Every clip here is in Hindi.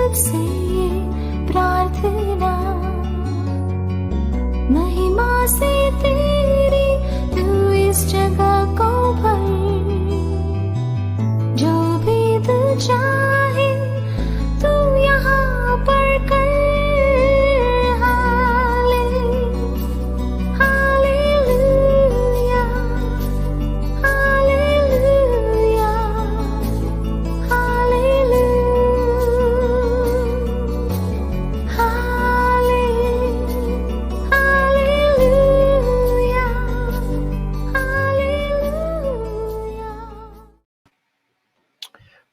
तुझसे ये प्रार्थना, महिमा से तेरी तू इस जगह को भर, जो भी तू चाहे तू यहाँ पर कर। Hallelujah, hallelujah, hallelujah, hallelujah, hallelujah.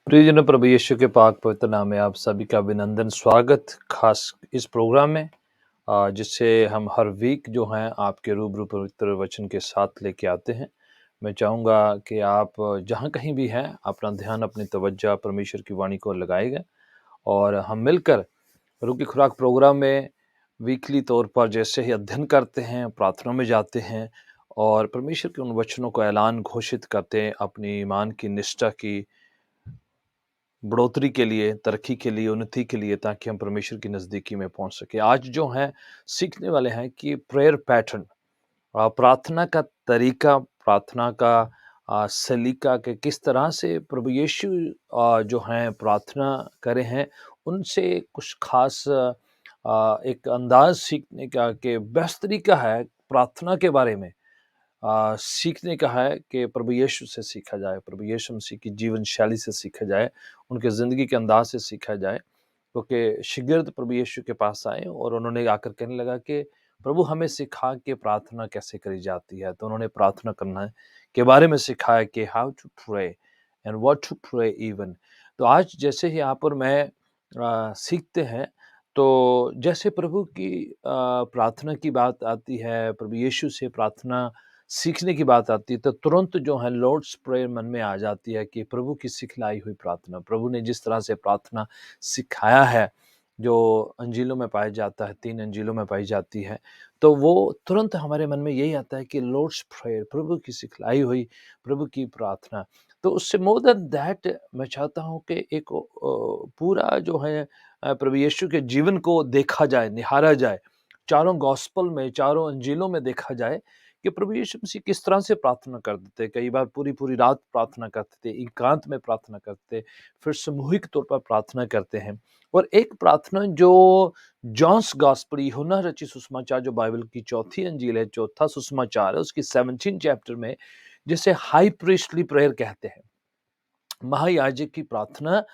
प्रियजनों, प्रभु यीशु के पाक पवित्र नाम में आप सभी का अभिनंदन, स्वागत खास इस प्रोग्राम में जिससे हम हर वीक जो हैं आपके रूबरू पवित्र वचन के साथ लेके आते हैं। मैं चाहूँगा कि आप जहाँ कहीं भी हैं अपना ध्यान, अपनी तवज्जो परमेश्वर की वाणी को लगाएगा और हम मिलकर रूह की खुराक प्रोग्राम में वीकली तौर पर जैसे ही अध्ययन करते हैं, प्रार्थना में जाते हैं और परमेश्वर के उन वचनों को ऐलान घोषित करते हैं अपनी ईमान की निष्ठा की बढ़ोतरी के लिए, तरक्की के लिए, उन्नति के लिए, ताकि हम परमेश्वर की नज़दीकी में पहुंच सके। आज जो है सीखने वाले हैं कि प्रेयर पैटर्न, प्रार्थना का तरीका, प्रार्थना का सलीका के किस तरह से प्रभु यीशु जो हैं प्रार्थना करे हैं, उनसे कुछ खास एक अंदाज सीखने का कि बेस्ट तरीका है प्रार्थना के बारे में सीखने का है कि प्रभु यीशु से सीखा जाए, प्रभु यीशु मसीह की जीवन शैली से सीखा जाए, उनके ज़िंदगी के अंदाज से सीखा जाए। क्योंकि शिगिर्द प्रभु यीशु के पास आए और उन्होंने आकर कहने लगा कि प्रभु हमें सिखा कि प्रार्थना कैसे करी जाती है। तो उन्होंने प्रार्थना करना के बारे में सिखाया कि how to pray and what to pray even. तो आज जैसे ही आप और मैं सीखते हैं, तो जैसे प्रभु की प्रार्थना की बात आती है, प्रभु यीशु से प्रार्थना सीखने की बात आती है, तो तुरंत जो है लॉर्ड्स प्रेयर मन में आ जाती है कि प्रभु की सिखलाई हुई प्रार्थना, प्रभु ने जिस तरह से प्रार्थना सिखाया है, जो अंजीलों में पाया जाता है, 3 अंजीलों में पाई जाती है, तो वो तुरंत हमारे मन में यही आता है कि लॉर्ड्स प्रेयर, प्रभु की सिखलाई हुई, प्रभु की प्रार्थना। तो उससे मोर देन दैट मैं चाहता हूँ कि एक पूरा जो है प्रभु यीशु के जीवन को देखा जाए, निहारा जाए, चारों गॉस्पेल में, चारों अंजीलों में देखा जाए कि प्रभु यीशु मसीह किस तरह से प्रार्थना करते थे। कई बार पूरी-पूरी रात प्रार्थना करते थे, एकांत में प्रार्थना करते थे, फिर सामूहिक तौर पर प्रार्थना करते हैं। और एक प्रार्थना जो जॉन्स गॉस्पेल, यूहन्ना रचित सुसमाचार जो बाइबल की चौथी अंजील है, चौथा सुसमाचार है, उसकी 17 चैप्टर में जिसे हाई प्रीस्टली प्रेयर कहते हैं, महायाजक की प्रार्थना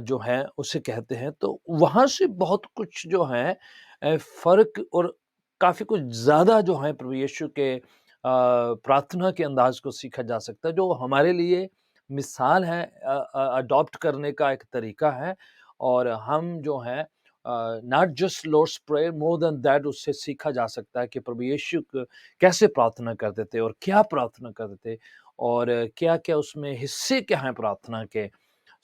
जो है उसे कहते हैं। तो वहाँ से बहुत कुछ जो है फ़र्क और काफ़ी कुछ ज़्यादा जो है प्रभु यीशु के प्रार्थना के अंदाज़ को सीखा जा सकता है, जो हमारे लिए मिसाल है, अडॉप्ट करने का एक तरीका है। और हम जो है not just Lord's prayer, more than that उससे सीखा जा सकता है कि प्रभु यीशु कैसे प्रार्थना करते थे और क्या प्रार्थना करते थे और क्या-क्या उसमें हिस्से क्या हैं प्रार्थना के।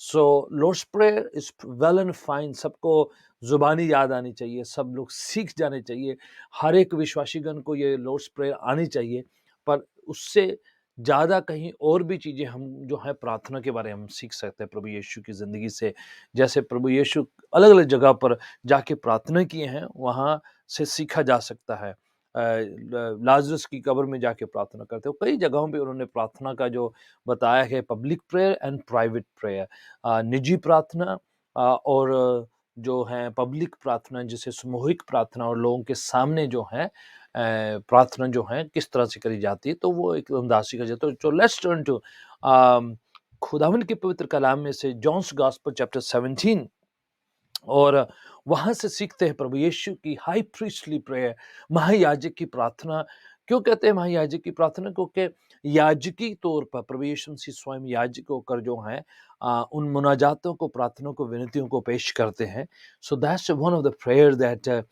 So Lord's prayer is well and fine, सबको ज़ुबानी याद आनी चाहिए, सब लोग सीख जाने चाहिए, हर एक विश्वासीगण को ये लॉर्ड्स प्रेयर आनी चाहिए। पर उससे ज़्यादा कहीं और भी चीज़ें हम जो है प्रार्थना के बारे में हम सीख सकते हैं प्रभु यीशु की ज़िंदगी से। जैसे प्रभु यीशु अलग-अलग जगह पर जाके प्रार्थना किए हैं, वहाँ से सीखा जा सकता है। लाजरस की कब्र में जाके प्रार्थना करते हो, कई जगहों पे उन्होंने प्रार्थना का जो बताया है, public prayer and private prayer, निजी प्रार्थना और जो है पब्लिक प्रार्थना, जिसे सामूहिक प्रार्थना और लोगों के सामने जो है प्रार्थना जो है किस तरह से करी जाती है, तो वो एक अंदाज सीखा जाता है। तो लेट्स टर्न टू खुदावंद के पवित्र कलाम में से जॉन्स गॉस्पेल चैप्टर 17 और वहाँ से सीखते हैं प्रभु यीशु की हाई प्रीस्टली प्रेयर, महायाजक की प्रार्थना। क्यों कहते हैं महायाजक की प्रार्थना? क्योंकि याजकी तौर पर प्रभु यीशु मसीह स्वयं याजक होकर जो हैं उन मुनाजातों को, प्रार्थनाओं को, विनतियों को पेश करते हैं। So that's one of the prayer that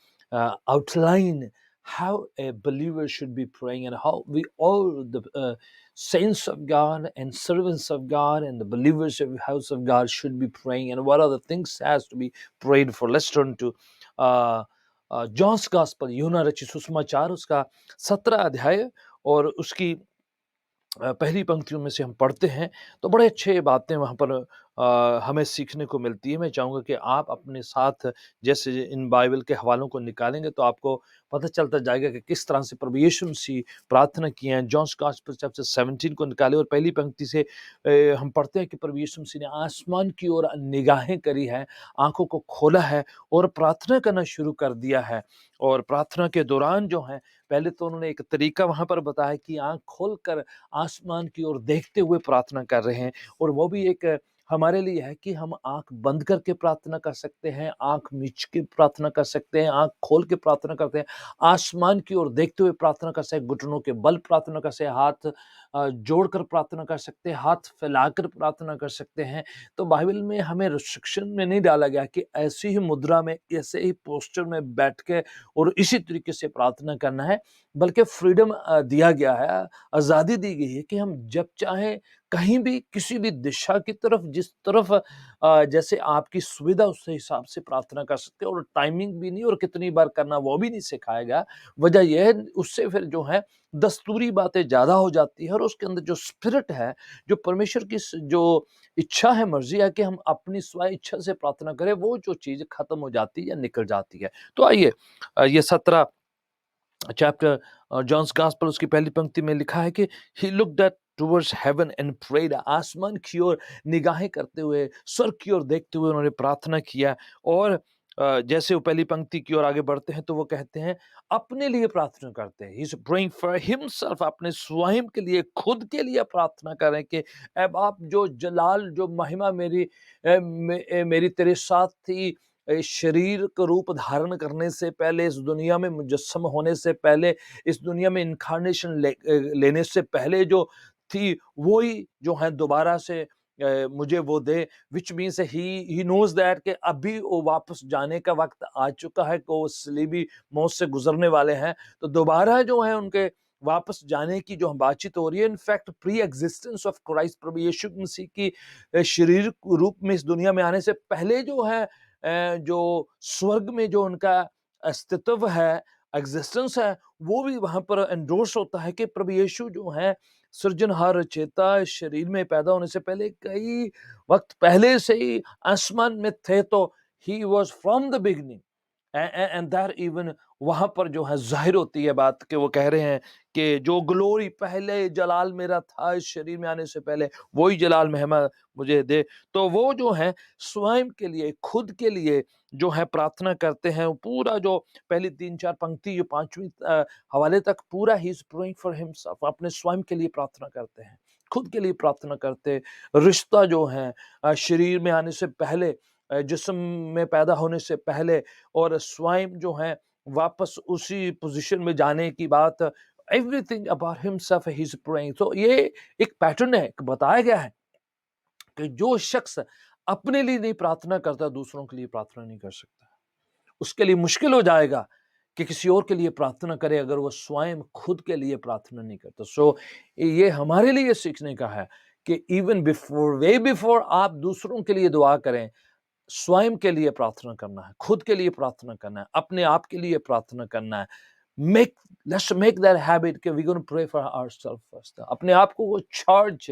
outline how a believer should be praying and how we all the saints of God and servants of God and the believers of the house of God should be praying, and what are the things has to be prayed for. Let's turn to John's gospel, यूहन्ना रचित सुसमाचार, उसका 17 अध्याय और उसकी पहली पंक्तियों में से हम पढ़ते हैं, तो बड़े अच्छे बातें वहाँ पर हमें सीखने को मिलती है। मैं चाहूँगा कि आप अपने साथ जैसे इन बाइबल के हवालों को निकालेंगे तो आपको पता चलता जाएगा कि किस तरह से प्रभु यीशु मसीह प्रार्थना किए हैं। जॉन्स गॉस्पेल चैप्टर 17 को निकालें और पहली पंक्ति से हम पढ़ते हैं कि प्रभु यीशु मसीह ने आसमान की ओर निगाहें करी हैं, आँखों को खोला है और प्रार्थना करना शुरू कर दिया है। और प्रार्थना के दौरान जो है, पहले तो उन्होंने एक तरीका वहाँ पर बताया कि आँख खोलकर आसमान की ओर देखते हुए प्रार्थना कर रहे हैं, और वो भी एक हमारे लिए है कि हम आँख बंद करके प्रार्थना कर सकते हैं, आँख मीच के प्रार्थना कर सकते हैं, आँख खोल के प्रार्थना करते हैं, आसमान की ओर देखते हुए प्रार्थना कर सकते हैं, घुटनों के बल प्रार्थना कर सकते हैं, हाथ जोड़कर प्रार्थना कर सकते हैं, हाथ फैलाकर प्रार्थना कर सकते हैं। तो बाइबल में हमें रिस्ट्रिक्शन में नहीं डाला गया कि ऐसी ही मुद्रा में, ऐसे ही पोस्चर में बैठ के और इसी तरीके से प्रार्थना करना है, बल्कि फ्रीडम दिया गया है, आज़ादी दी गई है कि हम जब चाहें कहीं भी किसी भी दिशा की तरफ, जिस तरफ जैसे आपकी सुविधा उस हिसाब से प्रार्थना कर सकते हो, और टाइमिंग भी नहीं और कितनी बार करना वो भी नहीं सिखाया गया। वजह यह है, उससे फिर जो है दस्तूरी बातें ज़्यादा हो जाती है, और उसके अंदर जो स्पिरिट है, जो परमेश्वर की जो इच्छा है, मर्जी है कि हम अपनी स्व इच्छा से प्रार्थना करें, वो जो चीज़ खत्म हो जाती है या निकल जाती है। तो आइए, ये 17 चैप्टर जॉन्स गॉस्पेल उसकी पहली पंक्ति में लिखा है कि he looked at towards heaven and prayed, आसमान की ओर निगाहें करते हुए, स्वर्ग की ओर देखते हुए उन्होंने प्रार्थना किया। और जैसे वो पहली पंक्ति की ओर आगे बढ़ते हैं तो वो कहते हैं अपने लिए प्रार्थना करते हैं, ही इज प्रेइंग फॉर हिमसेल्फ, अपने स्वयं के लिए, खुद के लिए प्रार्थना करें कि अब आप जो जलाल, जो महिमा मेरी तेरे साथ थी, शरीर का रूप धारण करने से पहले, इस दुनिया में मुजस्सम होने से पहले, इस दुनिया में इनकार्नेशन लेने से पहले जो थी, वो ही जो है दोबारा से मुझे वो दे, which means he knows that कि अभी वो वापस जाने का वक्त आ चुका है, कि वो सलीबी मौत से गुजरने वाले हैं, तो दोबारा जो है उनके वापस जाने की जो बातचीत हो रही है। In fact pre existence of Christ, प्रभु यीशु मसीह की शरीर रूप में इस दुनिया में आने से पहले जो है, जो स्वर्ग में जो उनका अस्तित्व है, एग्जिस्टेंस है, वो भी वहां पर एंडोर्स होता है कि प्रभु यीशु जो है सृजनहार रचेता, शरीर में पैदा होने से पहले कई वक्त पहले से ही आसमान में थे, तो he was from the beginning and that even वहां पर जो है जाहिर होती है बात कि वो कह रहे हैं कि जो ग्लोरी पहले जलाल मेरा था इस शरीर में आने से पहले, वही जलाल महिमा मुझे दे। तो वो जो है स्वयं के लिए, खुद के लिए जो है प्रार्थना करते हैं। पूरा जो पहली 3-4 पंक्ति, जो 5वीं हवाले तक पूरा ही इज प्रेइंग फॉर हिमसेल्फ, अपने स्वयं के लिए प्रार्थना करते हैं, खुद के लिए प्रार्थना करते। रिश्ता जो है शरीर में आने से पहले, जिस्म में पैदा होने से पहले, और स्वयं जो है वापस उसी पोजीशन में जाने की बात, everything about himself he is praying. तो ये एक पैटर्न है, बताया गया है कि जो शख्स अपने लिए नहीं प्रार्थना करता, दूसरों के लिए प्रार्थना नहीं कर सकता। उसके लिए मुश्किल हो जाएगा कि किसी और के लिए प्रार्थना करे, अगर वो स्वयं खुद के लिए प्रार्थना नहीं करता। सो ये हमारे लिए सीखने का है कि इवन बिफोर, वे बिफोर आप दूसरों के लिए दुआ करें, स्वयं के लिए प्रार्थना करना है, खुद के लिए प्रार्थना करना है, अपने आप के लिए प्रार्थना करना है। Make let's make that habit कि we gonna pray for ourselves first. अपने आप को वो चार्ज,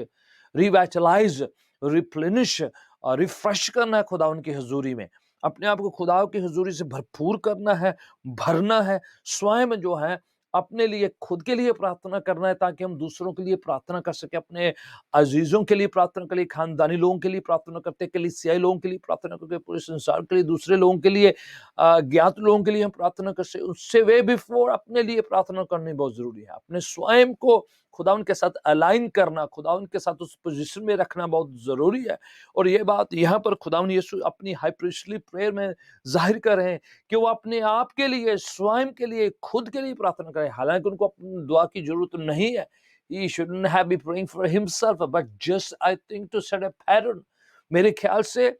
रिवाइटलाइज, रिप्लेनिश और रिफ्रेश करना है खुदा उनकी हजूरी में। अपने आप को खुदा की हजूरी से भरपूर करना है, भरना है। स्वयं जो है अपने लिए, खुद के लिए प्रार्थना करना है, ताकि हम दूसरों के लिए प्रार्थना कर सके, अपने अजीजों के लिए प्रार्थना के लिए, खानदानी लोगों के लिए प्रार्थना करते, के लिए सियाई लोगों के लिए प्रार्थना करके, पूरे संसार के लिए, दूसरे लोगों के लिए, ज्ञात लोगों के लिए हम प्रार्थना कर सकते। उससे वे बिफोर अपने लिए प्रार्थना करनी बहुत जरूरी है। अपने स्वयं को खुदावन के साथ अलाइन करना, खुदावन के साथ उस पोजीशन में रखना बहुत जरूरी है। और ये बात यहाँ पर खुदावन यीशु अपनी हाई प्रीस्टली प्रेयर में जाहिर कर रहे हैं कि वो अपने आप के लिए, स्वयं के लिए, खुद के लिए प्रार्थना करें। हालांकि उनको अपनी दुआ की जरूरत नहीं है, he shouldn't have been praying for himself, but just I think to set a pattern। मेरे ख्याल से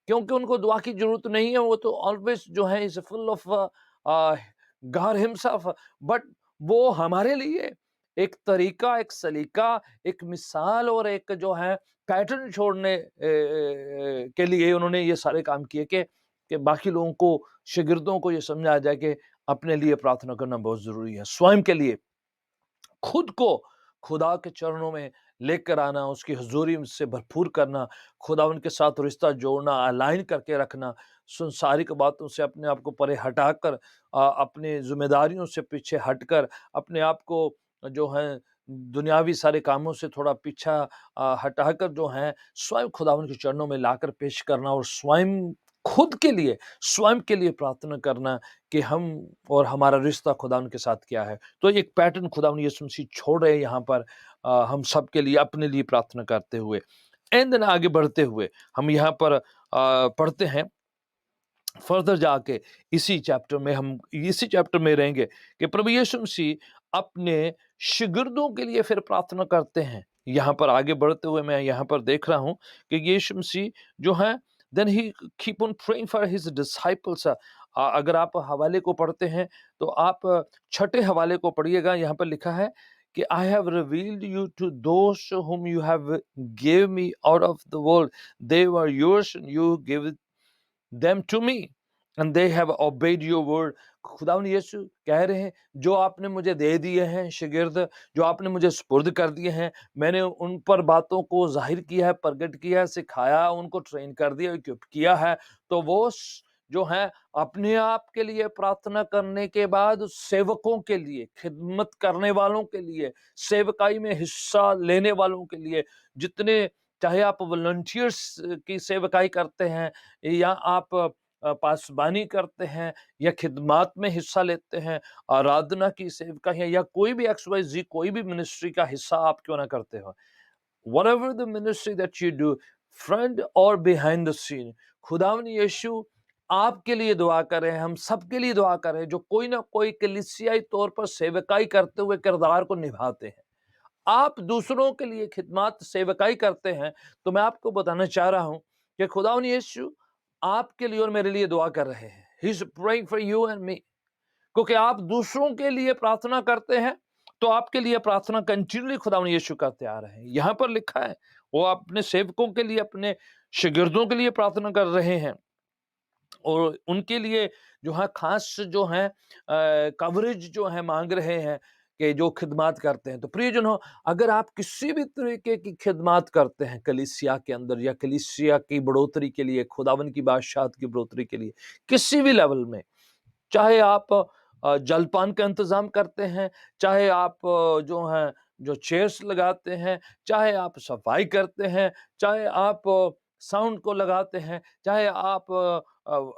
क्योंकि उनको दुआ की जरूरत नहीं है, वो तो ऑलवेज जो है is full of God himself, but वो हमारे लिए एक तरीका, एक सलीका, एक मिसाल और एक जो है पैटर्न छोड़ने के लिए उन्होंने ये सारे काम किए कि बाकी लोगों को, शागिर्दों को ये समझा जाए कि अपने लिए प्रार्थना करना बहुत जरूरी है, स्वयं के लिए, खुद को खुदा के चरणों में लेकर आना, उसकी हुजूरी से भरपूर करना, खुदावन के साथ रिश्ता जोड़ना, अलाइन करके रखना, संसारिक बातों से अपने आप को परे हटाकर, अपनी ज़िम्मेदारियों से पीछे हटकर, अपने आप को जो है दुनियावी सारे कामों से थोड़ा पीछा हटाकर जो है स्वयं खुदावन के चरणों में लाकर पेश करना और स्वयं के लिए प्रार्थना करना कि हम और हमारा रिश्ता खुदावन के साथ क्या है। तो एक पैटर्न खुदावन यीशु मसीह छोड़ रहे हैं यहाँ पर, हम सब के लिए, अपने लिए प्रार्थना करते हुए। एंड देन आगे बढ़ते हुए हम यहाँ पर पढ़ते हैं फर्दर जाके, इसी चैप्टर में रहेंगे कि प्रभु यीशु मसीह अपने शिगिर्दों के लिए फिर प्रार्थना करते हैं। यहाँ पर आगे बढ़ते हुए मैं यहाँ पर देख रहा हूँ कि यीशु मसीह जो है, then he keep on praying for his disciples. अगर आप हवाले को पढ़ते हैं तो आप छठे हवाले को पढ़िएगा। यहाँ पर लिखा है कि I have revealed you to those whom you have gave me out of the world, they were yours and you gave them to me and they have obeyed your word। खुदावन यीशु कह रहे हैं, जो आपने मुझे दे दिए हैं शिगिर्द, जो आपने मुझे सुपुर्द कर दिए हैं, मैंने उन पर बातों को जाहिर किया है, प्रगट किया है, सिखाया, उनको ट्रेन कर दिया, इक्विप किया है। तो वो जो है अपने आप के लिए प्रार्थना करने के बाद सेवकों के लिए, खिदमत करने वालों के लिए, सेवकाई में हिस्सा लेने वालों के लिए, जितने चाहे आप वॉलंटियर्स की सेवकाई करते हैं या आप पासबानी करते हैं या खिदमात में हिस्सा लेते हैं, आराधना की सेवकाई है या कोई भी XYZ कोई भी मिनिस्ट्री का हिस्सा आप क्यों ना करते हो, whatever the ministry that you do, front or behind the scene, खुदावन यीशु आपके लिए दुआ कर रहे हैं, हम सबके लिए दुआ कर रहे हैं जो कोई ना कोई कलीसियाई तौर पर सेवकाई करते हुए किरदार को निभाते हैं। आप दूसरों के लिए खिदमत सेवकाई करते हैं, तो मैं आपको बताना चाह रहा हूं कि खुदावन यीशु आपके लिए और मेरे लिए दुआ कर रहे हैं। ही is praying for you and me. क्योंकि आप दूसरों के लिए प्रार्थना करते हैं तो आपके लिए प्रार्थना कंटिन्यूली खुदावन यीशु करते आ रहे हैं। यहाँ पर लिखा है वो अपने सेवकों के लिए, अपने शागिर्दों के लिए प्रार्थना कर रहे हैं और उनके लिए जो है खास जो है कवरेज जो है मांग रहे हैं कि जो खिदमत करते हैं। तो प्रियजनों, अगर आप किसी भी तरीके की खिदमत करते हैं कलीसिया के अंदर या कलीसिया की बढ़ोतरी के लिए, खुदावन की बादशाहत की बढ़ोतरी के लिए, किसी भी लेवल में, चाहे आप जलपान का इंतजाम करते हैं, चाहे आप जो हैं जो चेयर्स लगाते हैं, चाहे आप सफाई करते हैं, चाहे आप साउंड को लगाते हैं, चाहे आप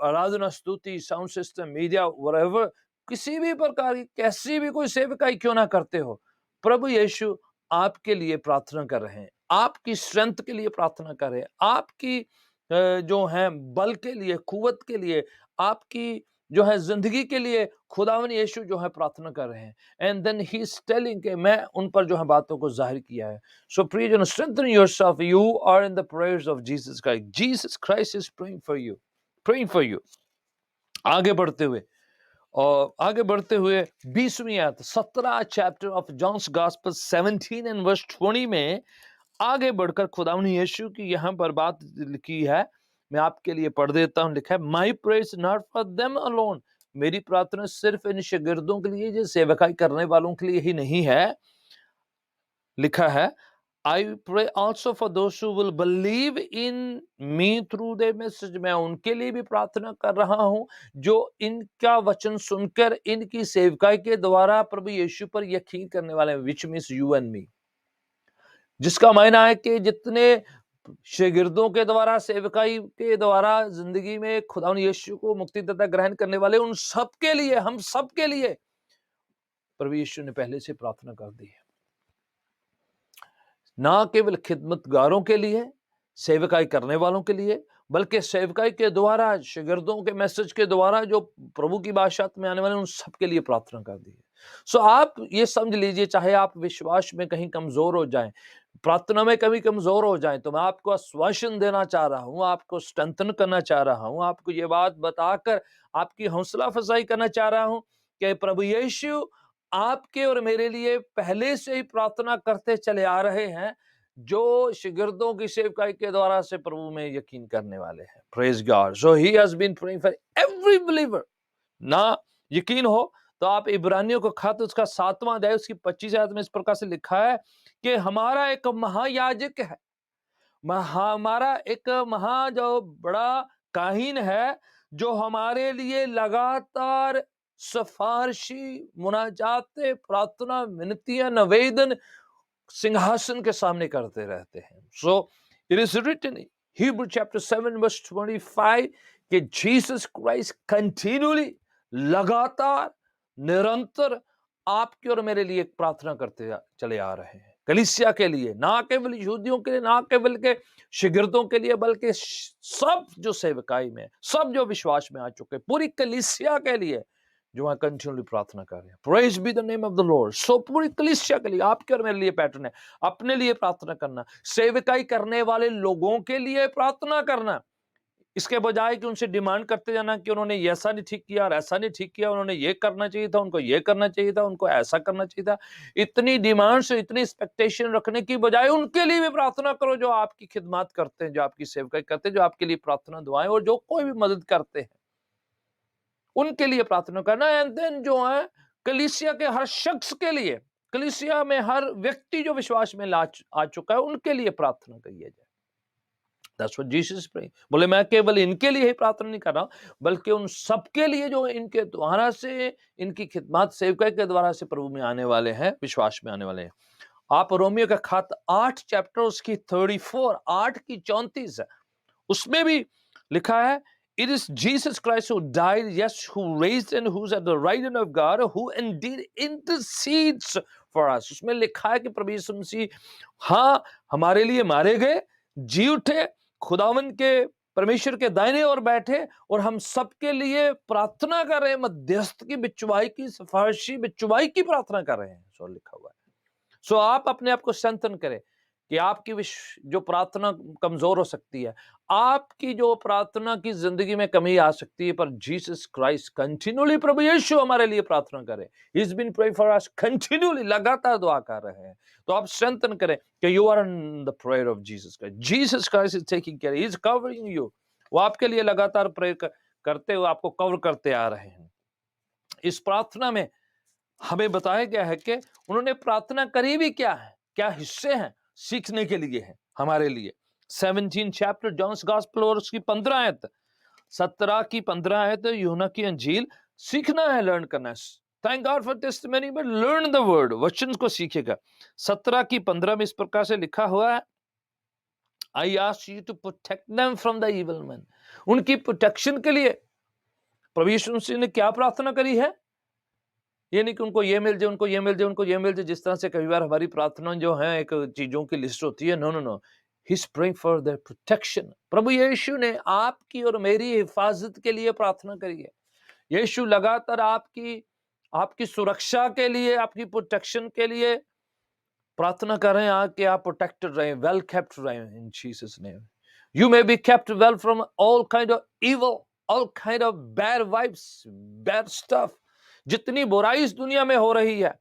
आराधना स्तुति साउंड सिस्टम मीडिया व्हाटएवर, किसी भी प्रकार की कैसी भी कोई सेवकाई क्यों ना करते हो, प्रभु यीशु आपके लिए प्रार्थना कर रहे हैं, आपकी स्ट्रेंथ के लिए प्रार्थना कर रहे हैं, आपकी जो है बल के लिए, कुव्वत के लिए, आपकी जो है जिंदगी के लिए खुदावन यीशु जो है प्रार्थना कर रहे हैं। And then he is telling कि मैं उन पर जो है बातों को जाहिर किया है। सो प्रियजन, strengthen yourself, you are in the prayers of Jesus Christ. Jesus Christ is praying for you. आगे बढ़ते हुए 20वीं आयत 17 chapter of John's gospel 17 and verse 20 में आगे बढ़कर खुदावन यीशु की यहाँ पर बात लिखी है, मैं आपके लिए पढ़ देता हूँ। लिखा है, my prayers not for them alone, मेरी प्रार्थना सिर्फ इन शागिर्दों के लिए, जो सेवकाई करने वालों के लिए ही नहीं है। लिखा है, I pray also for those who will believe in me through their message, मैं उनके लिए भी प्रार्थना कर रहा हूँ जो इनका वचन सुनकर इनकी सेवकाई के द्वारा प्रभु यीशु पर यकीन करने वाले हैं, which means you and me. जिसका मायना है कि जितने शागिर्दों के द्वारा, सेवकाई के द्वारा जिंदगी में खुदावन यीशु को मुक्तिदाता ग्रहण करने वाले, उन सब के लिए, हम सब के लिए प्रभु यीशु ने पहले से प्रार्थना कर दी है। ना केवल खिदमतगारों के लिए, सेवकाई करने वालों के लिए, बल्कि सेवकाई के द्वारा, शागिर्दों के मैसेज के द्वारा जो प्रभु की बादशाहत में आने वाले, उन सब के लिए प्रार्थना कर दी है। सो आप ये समझ लीजिए, चाहे आप विश्वास में कहीं कमजोर हो जाएं, प्रार्थना में कभी कमजोर हो जाएं, तो मैं आपको आश्वासन देना चाह रहा हूं, आपको स्ट्रेंथन करना चाह रहा हूं, आपको ये बात बताकर आपकी हौसला अफजाई करना चाह रहा हूं कि प्रभु यीशु आपके और मेरे लिए पहले से ही प्रार्थना करते चले आ रहे हैं, जो शागिर्दों की सेवकाई के द्वारा से प्रभु में यकीन करने वाले हैं। Praise God. So he has been praying for every believer. ना यकीन हो तो आप इब्रानियों को खत उसका 7वां अध्याय उसकी 25 आयत में इस प्रकार से लिखा है कि हमारा एक महायाजक है, हमारा एक जो बड़ा काहीन है, जो हमारे लिए लगातार सिफारिशी मुनाजातें, प्रार्थना, विनतियां, निवेदन सिंहासन के सामने करते रहते हैं। So it is written in Hebrew chapter 7 verse 25 कि जीसस क्राइस्ट कंटिन्यूली, लगातार, निरंतर आपके और मेरे लिए प्रार्थना करते चले आ रहे हैं, कलीसिया के लिए, ना केवल यहूदियों के लिए, ना केवल के शिगिर्दों के लिए, बल्कि सब जो सेवकाई में, सब जो विश्वास में आ चुके, पूरी कलीसिया के लिए जो है कंटिन्यूली प्रार्थना कर रहे हैं। Praise be the name of the Lord. So पूरी कलीसिया के लिए, आपके और मेरे लिए पैटर्न है अपने लिए प्रार्थना करना, सेवकाई करने वाले लोगों के लिए प्रार्थना करना, इसके बजाय कि उनसे डिमांड करते जाना कि उन्होंने ऐसा नहीं ठीक किया और ऐसा नहीं ठीक किया, उन्होंने ये करना चाहिए था, उनको ये करना चाहिए था, उनको ऐसा करना चाहिए था। इतनी डिमांड्स, इतनी एक्सपेक्टेशन रखने की बजाय उनके लिए भी प्रार्थना करो जो आपकी खिदमत करते हैं, जो आपकी सेवकाई करते हैं, जो आपके लिए प्रार्थना दुआएं और जो कोई भी मदद करते हैं, उनके लिए प्रार्थना करना। एंड देन जो है कलीसिया के हर शख्स के लिए, कलीसिया में हर व्यक्ति जो विश्वास में आ चुका है, उनके लिए प्रार्थना करिए जाए। That's what Jesus is praying. बोले मैं केवल इनके लिए ही प्रार्थना नहीं कर रहा, बल्कि उन सबके लिए जो इनके द्वारा से, इनकी खिदमत सेवकाई के द्वारा से प्रभु में आने वाले हैं, विश्वास में आने वाले हैं। आप रोमियो का खत 8 चैप्टर उसकी 34, 8 की 34 है, उसमें भी लिखा है, it is Jesus Christ who died, yes, who raised and who's at the right hand of God, who indeed intercedes for us. उसमें लिखा है कि प्रभु यीशु मसीह हाँ हमारे लिए मारे गए, जी उठे, खुदावन के परमेश्वर के दाहिने ओर बैठे, और हम सबके लिए प्रार्थना कर रहे हैं, मध्यस्थ की बिचवाई की, सिफारिशी बिचवाई की प्रार्थना कर रहे हैं। सो लिखा हुआ है। सो आप अपने आप को स्ट्रेंथन करें कि आपकी जो प्रार्थना कमजोर हो सकती है, आपकी जो प्रार्थना की जिंदगी में कमी आ सकती है, पर जीसस क्राइस्ट कंटिन्यूली, प्रभु यीशु हमारे लिए प्रार्थना करे। He is been praying for us continuously, लगातार दुआ कर रहे हैं। तो आप स्ट्रेंथन करें कि you are in the prayer of Jesus Christ. Jesus Christ is taking care, he is covering you. वो आपके लिए लगातार प्रेयर करते हुए आपको कवर करते आ रहे हैं। इस प्रार्थना में हमें बताया गया है कि उन्होंने प्रार्थना करी भी क्या है, क्या हिस्से हैं, सीखने के लिए है हमारे लिए। 17 चैप्टर जॉन्स गॉस्पेल और उसकी 15 आयत, 17 की 15 आयत यूहन्ना की अंजील, सीखना है, लर्न करना है। Thank God for testimony, but learn the word, वचन को सीखेगा। 17 की 15 में इस प्रकार से लिखा हुआ है, I ask you to protect them from the evil man. उनकी प्रोटेक्शन के लिए प्रभु यीशु मसीह ने क्या प्रार्थना करी है? ये नहीं कि उनको ये मिल जाए, उनको ये मिल जाए, उनको ये मिल जाए, जिस तरह से कई बार हमारी प्रार्थना जो है एक चीजों की लिस्ट होती है। No no no, he is praying for their protection. प्रभु यीशु ने आपकी और मेरी हिफाजत के लिए प्रार्थना करी है। यीशु लगातार आपकी सुरक्षा के लिए, आपकी प्रोटेक्शन के लिए प्रार्थना कर रहे हैं कि आप प्रोटेक्टेड रहें, वेल केप्ट रहें इन Jesus name. You may be kept well from all kind of evil, all kind of bad vibes, bad stuff. जितनी बुराई इस दुनिया में हो रही है,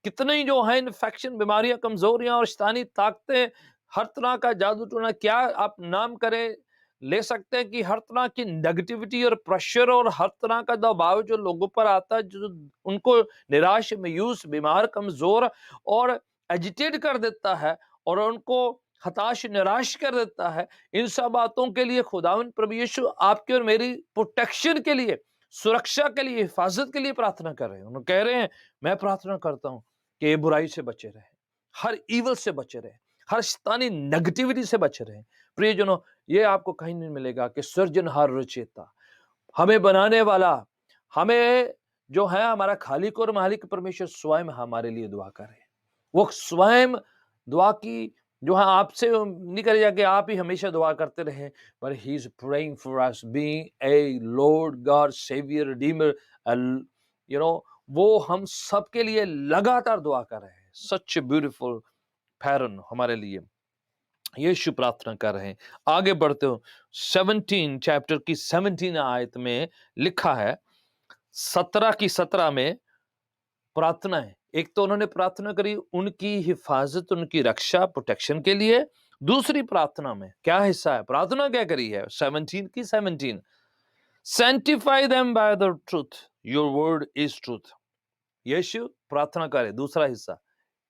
कितनी जो है इन्फेक्शन, बीमारियां, कमजोरियां और शैतानी ताकतें, हर तरह का जादू टोना, क्या आप नाम करें, ले सकते हैं कि हर तरह की नेगेटिविटी और प्रेशर और हर तरह का दबाव जो लोगों पर आता है, जो उनको निराश, मायूस, बीमार, कमजोर और एजिटेट कर देता है और उनको हताश, निराश कर देता है। इन सब बातों के लिए खुदावंद प्रभु यीशु आपके और मेरी प्रोटेक्शन के लिए, सुरक्षा के लिए, हिफाजत के लिए प्रार्थना कर रहे हैं। उन्होंने कह रहे हैं, मैं प्रार्थना करता हूं कि ये बुराई से बचे रहे, हर ईवल से बचे रहे, हर शैतानी नेगेटिविटी से बचे रहे। प्रियजनों, ये आपको कहीं नहीं मिलेगा कि सृजनहार रचयिता, हमें बनाने वाला, हमें जो है हमारा खालिक और मालिक परमेश्वर स्वयं हमारे लिए दुआ कर रहे हैं। वो स्वयं दुआ की जो है आपसे नहीं करेगा कि आप ही हमेशा दुआ करते रहे, पर he is praying for us, being a Lord God saviour redeemer, you know, वो हम सबके लिए लगातार दुआ कर रहे हैं। सच ब्यूटीफुल पैटर्न हमारे लिए यीशु प्रार्थना कर रहे हैं। आगे बढ़ते हो, 17 चैप्टर की 17 आयत में लिखा है, 17 की 17 में प्रार्थना है। एक तो उन्होंने प्रार्थना करी उनकी हिफाजत, उनकी रक्षा, प्रोटेक्शन के लिए। दूसरी प्रार्थना में क्या हिस्सा है, प्रार्थना क्या करी है? 17 की 17, sanctify them by the truth, your word is truth. यीशु प्रार्थना करे, दूसरा हिस्सा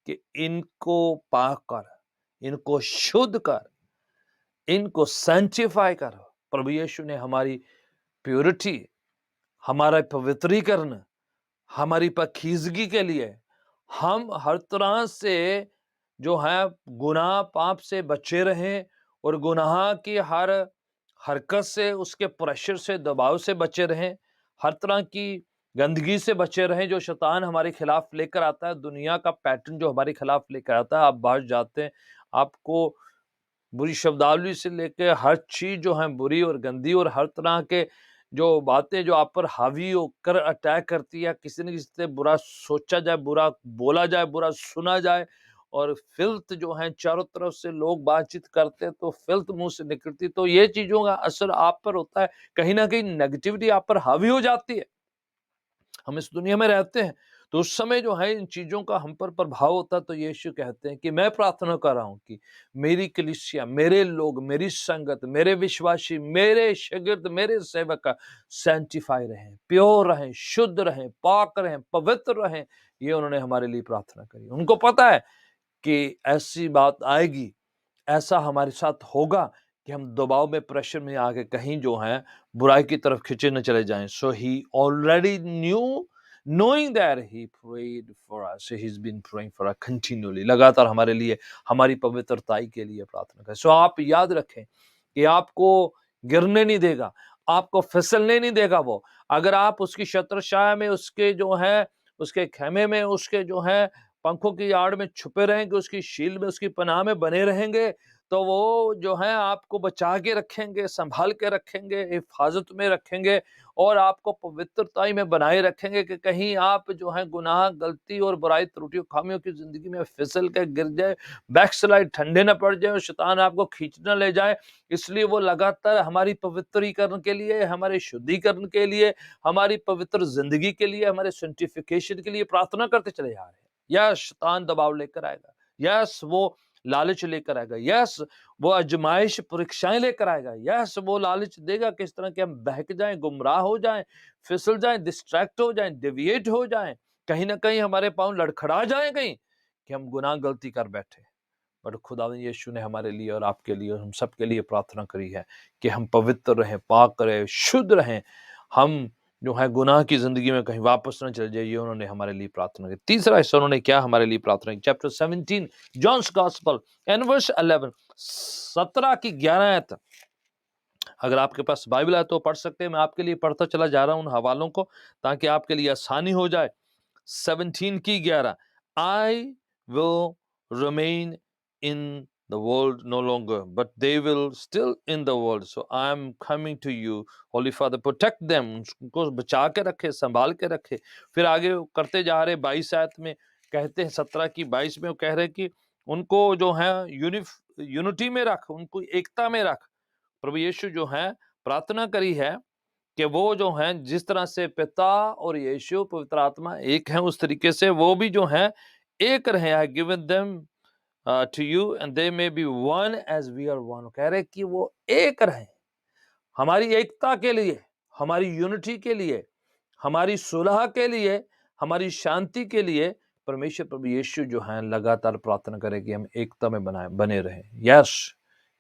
कि इनको पाक कर, इनको शुद्ध कर, इनको सैंक्टिफाई कर। प्रभु यीशु ने हमारी प्योरिटी, हमारा पवित्रीकरण, हमारी पाकीज़गी के लिए हम हर तरह से जो है गुनाह पाप से बचे रहें और गुनाह की हर हरकत से, उसके प्रेशर से, दबाव से बचे रहें, हर तरह की गंदगी से बचे रहें जो शैतान हमारे खिलाफ लेकर आता है, दुनिया का पैटर्न जो हमारे खिलाफ लेकर आता है। आप बाहर जाते हैं, आपको बुरी शब्दावली से लेके हर चीज़ जो है बुरी और गंदी और हर तरह के जो बातें जो आप पर हावी होकर अटैक करती है, किसी न किसी से बुरा सोचा जाए, बुरा बोला जाए, बुरा सुना जाए और फ़िल्थ जो है चारों तरफ से लोग बातचीत करते हैं तो फ़िल्थ मुँह से निकलती, तो ये चीज़ों का असर आप पर होता है। कहीं न कहीं नेगेटिविटी आप पर हावी हो जाती है। हम इस दुनिया में रहते हैं, तो उस समय जो है इन चीज़ों का हम पर प्रभाव होता है, तो यीशु कहते हैं कि मैं प्रार्थना कर रहा हूँ कि मेरी कलीसिया, मेरे लोग, मेरी संगत, मेरे विश्वासी, मेरे शागिर्द, मेरे सेवक सैंक्टिफाई रहें, प्योर रहें, शुद्ध रहें, पाक रहें, पवित्र रहें। ये उन्होंने हमारे लिए प्रार्थना करी। उनको पता है कि ऐसी बात आएगी, ऐसा हमारे साथ होगा कि हम दबाव में, प्रेशर में आके कहीं जो है बुराई की तरफ खींचे न चले जाएं। So he already knew, knowing that he prayed for us, he's been praying for us continually, लगातार हमारे लिए, हमारी पवित्रताई के लिए प्रार्थना करें। सो आप याद रखें कि आपको गिरने नहीं देगा, आपको फिसलने नहीं देगा वो। अगर आप उसकी छत्रछाया में, उसके जो है, उसके खेमे में, उसके जो है पंखों की आड़ में छुपे रहेंगे, उसकी शील में, उसकी पनाह में बने रहेंगे, तो वो जो है आपको बचा के रखेंगे, संभाल के रखेंगे, हिफाजत में रखेंगे और आपको पवित्रताई में बनाए रखेंगे कि कहीं आप जो है गुनाह, गलती और बुराई, त्रुटियों, खामियों की जिंदगी में फिसल के गिर जाए, बैकस्लाइड, ठंडे न पड़ जाए और शैतान आपको खींच न ले जाए। इसलिए वो लगातार हमारी पवित्रीकरण के लिए, हमारे शुद्धिकरण के लिए, हमारी पवित्र जिंदगी के लिए, हमारे सेंटिफिकेशन के लिए प्रार्थना करते चले जा रहे हैं। यस, शैतान दबाव लेकर आएगा, यस वो लालच लेकर आएगा, यस वो आजमाइश, परीक्षाएं लेकर आएगा, यस वो लालच देगा किस तरह के हम बहक जाएं, गुमराह हो जाएं, फिसल जाएं, डिस्ट्रैक्ट हो जाएं, डेविएट हो जाएं, कहीं ना कहीं हमारे पांव लड़खड़ा जाएं कहीं कि हम गुनाह गलती कर बैठे। बट खुदावंद यीशु ने हमारे लिए और आपके लिए और हम सबके लिए प्रार्थना करी है कि हम पवित्र रहें, पाक रहें, शुद्ध रहें, हम जो है गुनाह की जिंदगी में कहीं वापस न चले जाइए। उन्होंने हमारे लिए प्रार्थना की। तीसरा हिस्सा उन्होंने क्या हमारे लिए प्रार्थना की, chapter 17 John's gospel and verse 11, 17 की 11 आयत। अगर आपके पास बाइबल है तो पढ़ सकते हैं, मैं आपके लिए पढ़ता चला जा रहा हूं उन हवालों को ताकि आपके लिए आसानी हो जाए। 17 की 11, I will remain in the world no longer, but they will still in the world, so I am coming to you, holy father, protect them, उनको बचा के रखे, संभाल के रखे। फिर आगे करते जा रहे 22 आयत में कहते हैं, 17 की 22 में वो कह रहे कि उनको जो है यूनिटी में रख, उनको एकता में रख। प्रभु यीशु जो है प्रार्थना करी है कि वो जो हैं जिस तरह से पिता और यीशु पवित्र आत्मा एक हैं, उस तरीके से वो भी जो हैं एक रहे। I given them to you and they may be one as we are one. कह रहे कि वो एक रहे, हमारी एकता के लिए, हमारी यूनिटी के लिए, हमारी सुलह के लिए, हमारी शांति के लिए परमेश्वर प्रभु यीशु जो हैं लगातार प्रार्थना करें कि हम एकता में बने रहें। Yes,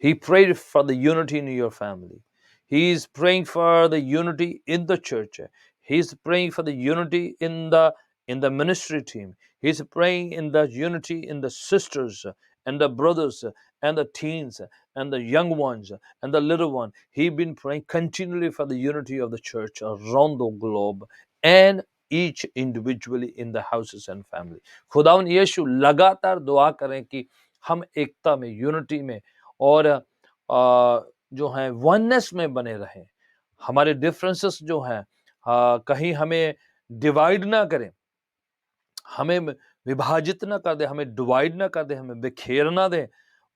he prayed for the unity in your family. He is praying for the unity in the church. He is praying for the unity in the ministry team. He is praying in the unity in the sisters and the brothers and the teens and the young ones and the little one. He been praying continually for the unity of the church around the globe and each individually in the houses and family. खुदावन यीशु लगातार दुआ करें कि हम एकता में, यूनिटी में और जो है वननेस में बने रहें। हमारे डिफरेंसेस जो हैं कहीं हमें डिवाइड ना करें, हमें विभाजित ना कर दे, हमें डिवाइड ना कर दे, हमें बिखेर ना दे,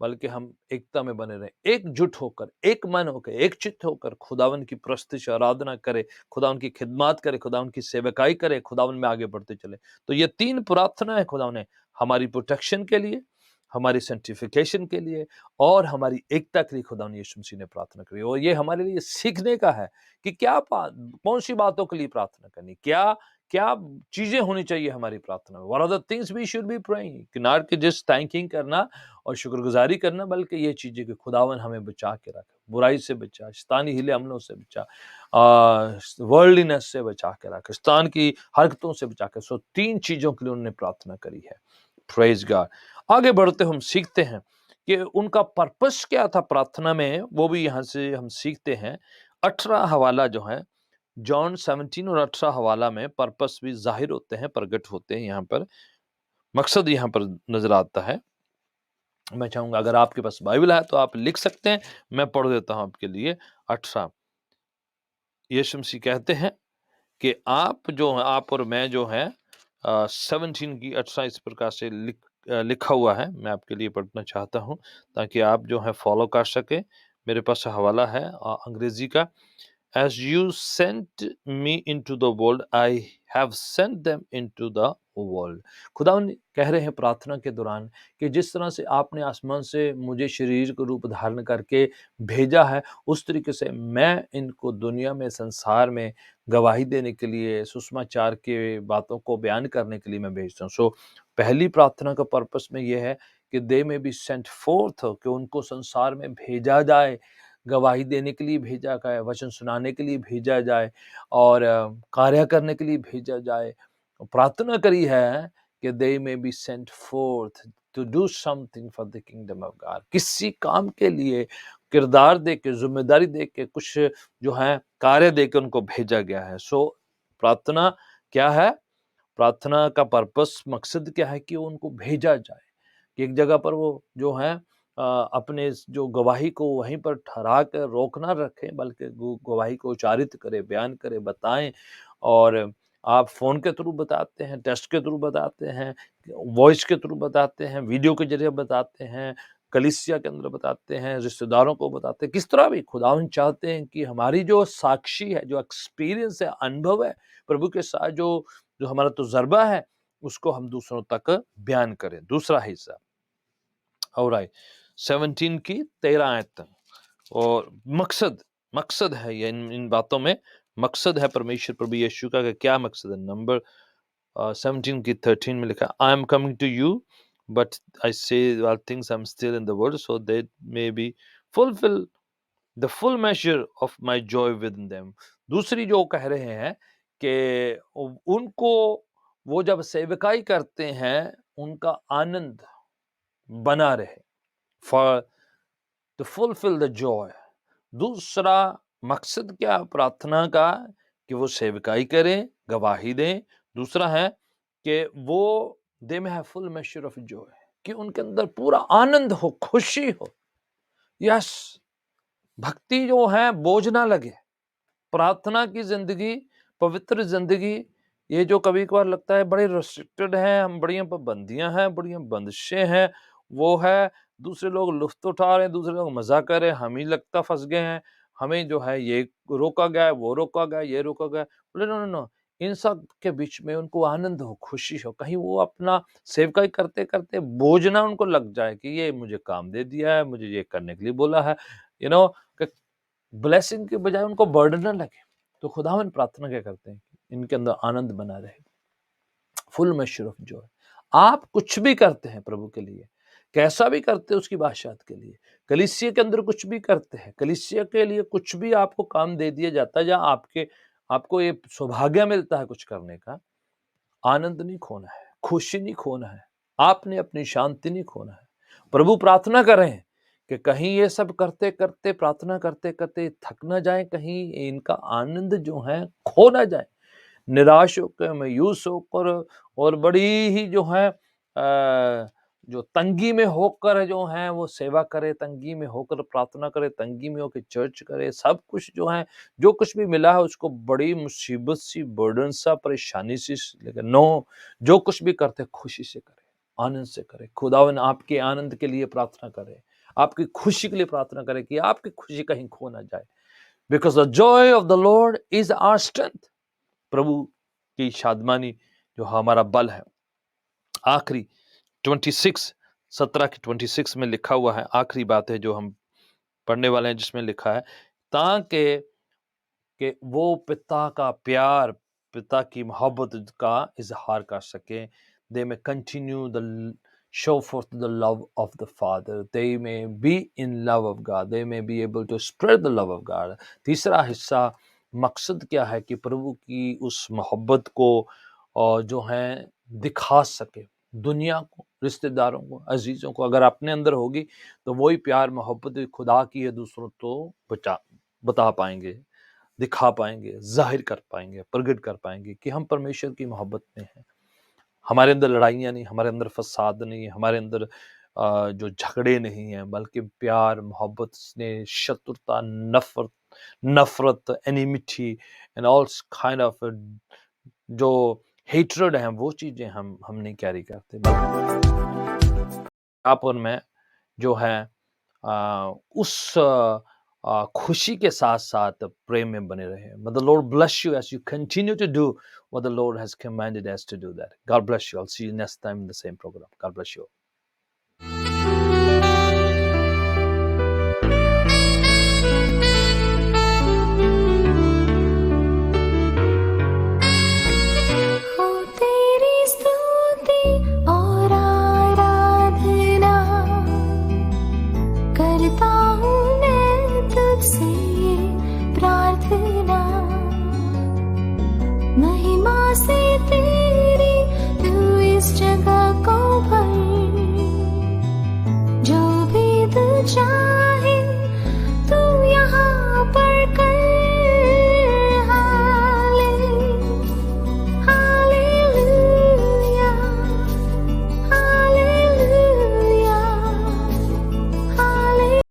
बल्कि हम एकता में बने रहें, एकजुट होकर, एक मन होकर, एक चित्त होकर खुदावन की प्रस्तुति आराधना करे, खुदावन की खिदमत करे, खुदावन की सेवकाई करे, खुदावन में आगे बढ़ते चले। तो ये 3 प्रार्थना है खुदावन ने हमारी प्रोटेक्शन के लिए, हमारी सेंटिफिकेशन के लिए और हमारी एकता के लिए खुदावन यीशु मसीह ने प्रार्थना करी। और ये हमारे लिए सीखने का है कि क्या कौन सी बातों के लिए प्रार्थना करनी, क्या क्या चीजें होनी चाहिए हमारी प्रार्थना में? What are the things we should be praying? कि नॉट कि जस्ट थैंकिंग करना और शुक्रगुजारी करना, बल्कि ये चीजें कि खुदावन हमें बचा के रखे, बुराई से बचा, शैतानी हिले हमलों से बचा, वर्ल्डलीनेस से बचा के रखे, शैतान की हरकतों से बचा के। सो 3 चीजों के लिए उन्होंने प्रार्थना करी है। Praise God. आगे बढ़ते हम सीखते हैं कि उनका पर्पस क्या था प्रार्थना में, वो भी यहाँ से हम सीखते हैं। 18 हवाला जो है, जॉन 17 और 18 हवाला में पर्पस भी जाहिर होते हैं, प्रकट होते हैं। यहाँ पर मकसद यहाँ पर नजर आता है। मैं चाहूंगा अगर आपके पास बाइबल है तो आप लिख सकते हैं, मैं पढ़ देता हूं आपके लिए। 18 यीशु मसीह कहते हैं कि आप और मैं जो है 17 की 18 इस प्रकार से लिखा हुआ है। मैं आपके लिए पढ़ना चाहता हूं ताकि आप जो है फॉलो कर सके। मेरे पास हवाला है अंग्रेजी का। As you sent me into the world, I have sent them into the world. खुदावन कह रहे हैं प्रार्थना के दौरान कि जिस तरह से आपने आसमान से मुझे शरीर का रूप धारण करके भेजा है, उस तरीके से मैं इनको दुनिया में, संसार में गवाही देने के लिए, सुसमाचार के बातों को बयान करने के लिए मैं भेजता हूँ। सो पहली प्रार्थना का पर्पस में यह है कि they may be sent fourth, कि उनको संसार में भेजा जाए, गवाही देने के लिए भेजा गया, वचन सुनाने के लिए भेजा जाए और कार्य करने के लिए भेजा जाए। प्रार्थना करी है कि they may be sent forth to do something for the kingdom of God. किसी काम के लिए किरदार दे के, जिम्मेदारी दे के, कुछ जो है कार्य दे के उनको भेजा गया है। सो प्रार्थना क्या है? प्रार्थना का पर्पस, मकसद क्या है? कि उनको भेजा जाए, कि एक जगह पर वो जो है अपने जो गवाही को वहीं पर ठहरा कर रोक ना रखें, बल्कि गवाही को उच्चारित करें, बयान करें, बताएं। और आप फ़ोन के थ्रू बताते हैं, टेक्स्ट के थ्रू बताते हैं, वॉइस के थ्रू बताते हैं, वीडियो के ज़रिए बताते हैं, कलीसिया के अंदर बताते हैं, रिश्तेदारों को बताते हैं। किस तरह भी खुदावंद चाहते हैं कि हमारी जो साक्षी है, जो एक्सपीरियंस है, अनुभव है प्रभु के साथ, जो जो हमारा तजुर्बा है, उसको हम दूसरों तक बयान करें। दूसरा हिस्सा, ऑलराइट, 17 की 13 आयत तक। और मकसद है ये, इन बातों में मकसद है परमेश्वर प्रभु यीशु का। क्या मकसद है? नंबर 17 की 13 में लिखा, I am coming to you but I say all things I am still in the world so that may be fulfil the full measure of my joy with them. दूसरी जो कह रहे हैं कि उनको, वो जब सेवकाई करते हैं, उनका आनंद बना रहे, for to fulfil the joy. दूसरा मकसद क्या प्रार्थना का? कि वो सेवकाई करें, गवाही दें। दूसरा है कि वो दे में है फुल मेजर ऑफ जॉय, कि उनके अंदर पूरा आनंद हो, खुशी हो। यस, भक्ति जो है बोझ ना लगे। प्रार्थना की जिंदगी, पवित्र जिंदगी, ये जो कभी कभार लगता है बड़े रिस्ट्रिक्टेड है, हम बड़ियां पाबंदियां हैं, बड़ियां बंदिशें हैं, वो है, दूसरे लोग लुत्फ उठा रहे हैं, दूसरे लोग मजा कर रहे हैं, हम ही लगता फंस गए हैं, हमें जो है ये रोका गया है, वो रोका गया, ये रोका गया। बोले नो नो नो, इन सब के बीच में उनको आनंद हो, खुशी हो। कहीं वो अपना सेवकाई करते करते बोझ ना उनको लग जाए कि ये मुझे काम दे दिया है, मुझे ये करने के लिए बोला है, यू नो, ब्लेसिंग के बजाय उनको बर्डन ना लगे। तो खुदावन प्रार्थना क्या करते हैं? इनके अंदर आनंद बना रहे, फुल मेजर ऑफ जॉय। आप कुछ भी करते हैं प्रभु के लिए, कैसा भी करते हैं उसकी बादशाहत के लिए, कलीसिया के अंदर कुछ भी करते हैं, कलीसिया के लिए कुछ भी आपको काम दे दिया जाता है, जहाँ आपको ये सौभाग्य मिलता है कुछ करने का, आनंद नहीं खोना है, खुशी नहीं खोना है, आपने अपनी शांति नहीं खोना है। प्रभु प्रार्थना कर रहे हैं कि कहीं ये सब करते करते, प्रार्थना करते करते थक ना जाए, कहीं इनका आनंद जो है खो ना जाए, निराश होकर, मायूस होकर, और बड़ी ही जो है जो तंगी में होकर जो है वो सेवा करे, तंगी में होकर प्रार्थना करे, तंगी में होकर चर्च करे, सब कुछ जो है, जो कुछ भी मिला है उसको बड़ी मुसीबत सी, बर्डन सा, परेशानी सी लेकर, नो, जो कुछ भी करते खुशी से करे, आनंद से करे। खुदावन आपके आनंद के लिए प्रार्थना करे, आपकी खुशी के लिए प्रार्थना करे कि आपकी खुशी कहीं खो ना जाए। Because the joy of the Lord is our strength. प्रभु की शादमानी जो हमारा बल है। आखिरी 26, 17 की 26 में लिखा हुआ है, आखिरी बात है जो हम पढ़ने वाले हैं, जिसमें लिखा है, ताकि कि वो पिता का प्यार पिता की मोहब्बत का इजहार कर सकें। दे में continue the show forth the love of the Father. They may be in love of God. They may be able to spread the love of God. तीसरा हिस्सा मकसद क्या है कि प्रभु की उस मोहब्बत को जो है दिखा सके दुनिया को, रिश्तेदारों को, अजीज़ों को। अगर अपने अंदर होगी तो वही प्यार मोहब्बत खुदा की है, दूसरों तो बता पाएंगे, दिखा पाएंगे, जाहिर कर पाएंगे, प्रकट कर पाएंगे कि हम परमेश्वर की मोहब्बत में हैं। हमारे अंदर लड़ाइयाँ नहीं, हमारे अंदर फसाद नहीं, हमारे अंदर जो झगड़े नहीं हैं, बल्कि प्यार, मोहब्बत, स्नेह, शत्रुता, नफ़रत, enmity and all kind of जो हेट्रेड है, वो चीज़ें हम नहीं कैरी करते। बल्कि आप और मैं जो है उस खुशी के साथ-साथ प्रेम में बने रहें। May the Lord bless you as you continue to do what the Lord has commanded us to do that. God bless you. I'll see you next time in the same program. God bless you.